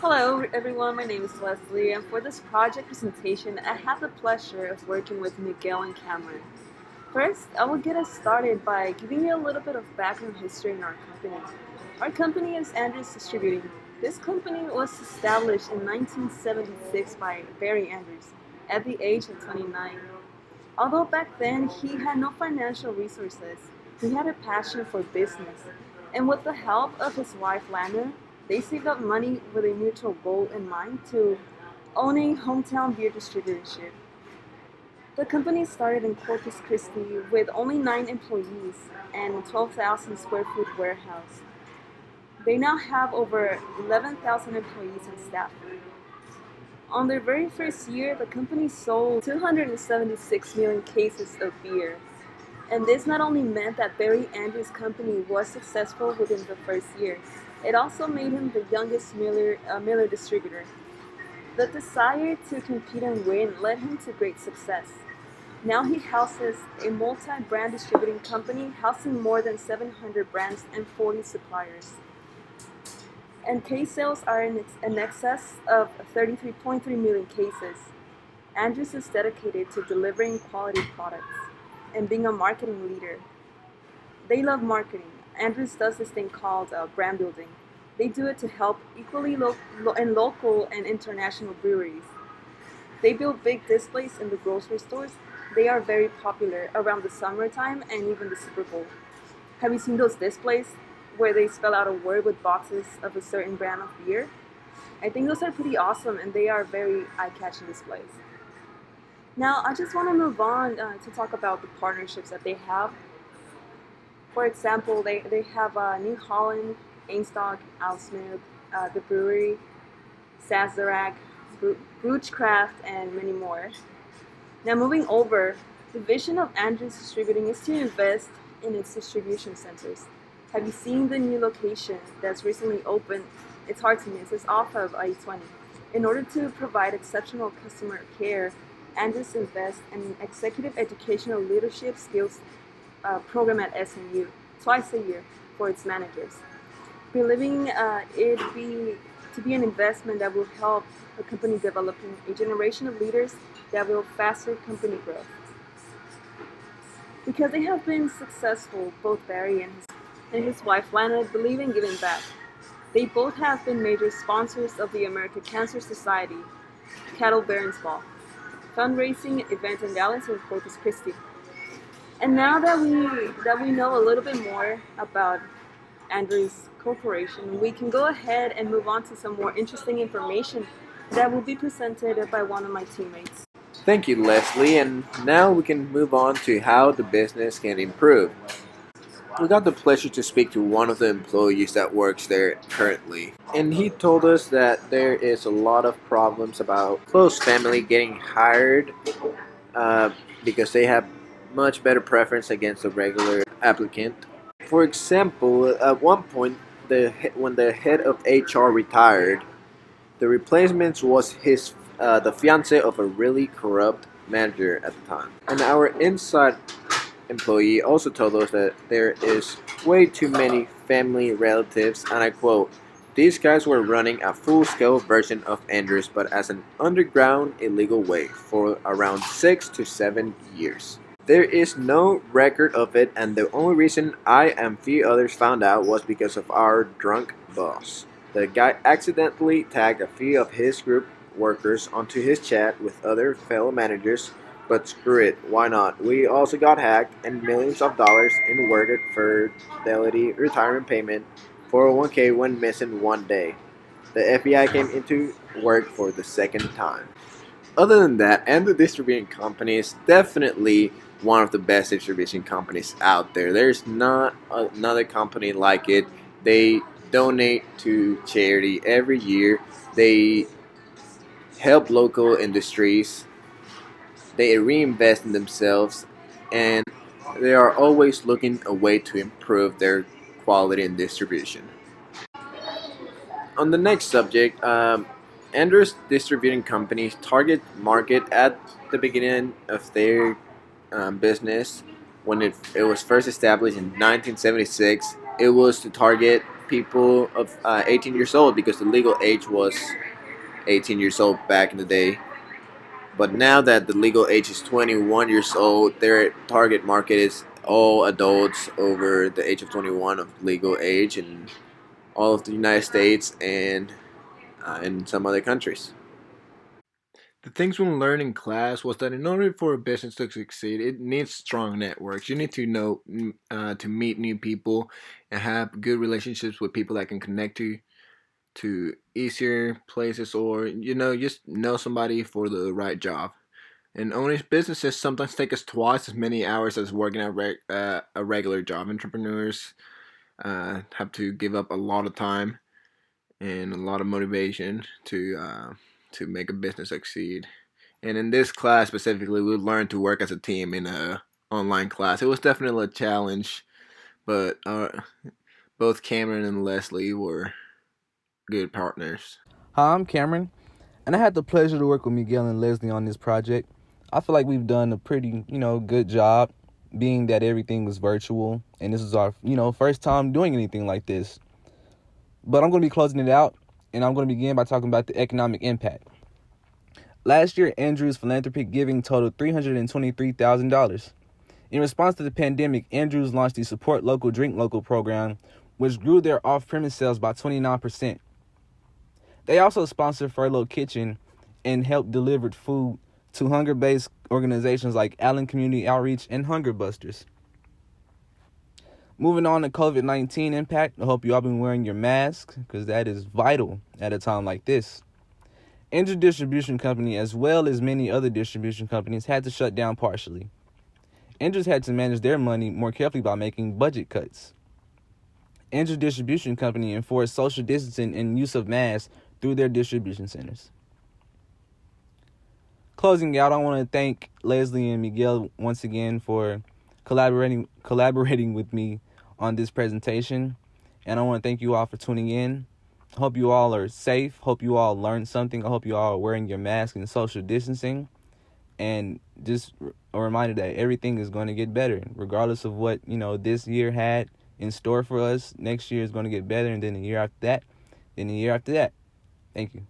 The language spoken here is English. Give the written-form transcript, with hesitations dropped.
Hello everyone, my name is Lesley, and for this project presentation I have the pleasure of working with Miguel and Cameron. First, I will get us started by giving you a little bit of background history in our company. Our company is Andrews Distributing. This company was established in 1976 by Barry Andrews at the age of 29. Although back then he had no financial resources, he had a passion for business, and with the help of his wife Lana, they saved up money with a mutual goal in mind to own a hometown beer distributorship. The company started in Corpus Christi with only 9 employees and a 12,000 square foot warehouse. They now have over 11,000 employees and staff. On their very first year, the company sold 276 million cases of beer. And this not only meant that Barry Andrews' company was successful within the first year, it also made him the youngest Miller distributor. The desire to compete and win led him to great success. Now he houses a multi-brand distributing company housing more than 700 brands and 40 suppliers. And case sales are in excess of 33.3 million cases. Andrews is dedicated to delivering quality products and being a marketing leader. They love marketing. Andrews does this thing called brand building. They do it to help equally in local and international breweries. They build big displays in the grocery stores. They are very popular around the summertime and even the Super Bowl. Have you seen those displays where they spell out a word with boxes of a certain brand of beer? I think those are pretty awesome and they are very eye-catching displays. Now, I just want to move on to talk about the partnerships that they have. For example, they have New Holland, Ainstock, Alsmith, the brewery, Sazerac, Brugecraft, and many more. Now, moving over, the vision of Andrews Distributing is to invest in its distribution centers. Have you seen the new location that's recently opened? It's hard to miss. It's off of I-20. In order to provide exceptional customer care, Andrews invests in an executive educational leadership skills program at SMU twice a year for its managers, believing to be an investment that will help the company developing a generation of leaders that will foster company growth. Because they have been successful, both Barry and his wife Lana believe in giving back. They both have been major sponsors of the American Cancer Society Cattle Barons Ball, fundraising event in Dallas and Corpus Christi. And now that we know a little bit more about Andrews Corporation, we can go ahead and move on to some more interesting information that will be presented by one of my teammates. Thank you, Leslie, and now we can move on to how the business can improve. We got the pleasure to speak to one of the employees that works there currently, and he told us that there is a lot of problems about close family getting hired because they have much better preference against a regular applicant. For example, at one point, when the head of HR retired, the replacement was the fiance of a really corrupt manager at the time. And our inside employee also told us that there is way too many family relatives, and I quote, "These guys were running a full-scale version of Andrews, but as an underground, illegal way for around 6 to 7 years. There is no record of it, and the only reason I and few others found out was because of our drunk boss. The guy accidentally tagged a few of his group workers onto his chat with other fellow managers, but screw it, why not? We also got hacked and millions of dollars in worded fidelity retirement payment, 401k went missing one day. The FBI came into work for the second time." Other than that, and the distributing company is definitely one of the best distribution companies out there. There's not another company like it. They donate to charity every year. They help local industries. They reinvest in themselves, and they are always looking a way to improve their quality and distribution. On the next subject, Andrews Distributing Company's target market at the beginning of their business, when it was first established in 1976, it was to target people of 18 years old because the legal age was 18 years old back in the day. But now that the legal age is 21 years old, their target market is all adults over the age of 21 of legal age in all of the United States and in some other countries. The things we learned in class was that in order for a business to succeed, it needs strong networks. You need to know to meet new people and have good relationships with people that can connect you to easier places, or just know somebody for the right job. And owning businesses sometimes take us twice as many hours as working at a regular job. Entrepreneurs have to give up a lot of time and a lot of motivation to make a business succeed. And in this class specifically, we learned to work as a team in a online class. It was definitely a challenge, but both Cameron and Lesley were good partners. Hi, I'm Cameron, and I had the pleasure to work with Miguel and Lesley on this project. I feel like we've done a pretty, good job, being that everything was virtual, and this is our, first time doing anything like this. But I'm going to be closing it out, and I'm going to begin by talking about the economic impact. Last year, Andrew's philanthropic giving totaled $323,000. In response to the pandemic, Andrews launched the Support Local, Drink Local program, which grew their off-premise sales by 29%. They also sponsored Furlough Kitchen and helped deliver food to hunger-based organizations like Allen Community Outreach and Hunger Busters. Moving on to COVID-19 impact, I hope you all been wearing your masks because that is vital at a time like this. Andrew Distribution Company, as well as many other distribution companies, had to shut down partially. Andrews had to manage their money more carefully by making budget cuts. Andrews Distribution Company enforced social distancing and use of masks through their distribution centers. Closing out, I want to thank Lesley and Miguel once again for collaborating with me on this presentation. And I want to thank you all for tuning in. Hope you all are safe. Hope you all learned something. I hope you all are wearing your mask and social distancing. And just a reminder that everything is going to get better, regardless of what, this year had in store for us. Next year is going to get better, and then the year after that, then the year after that. Thank you.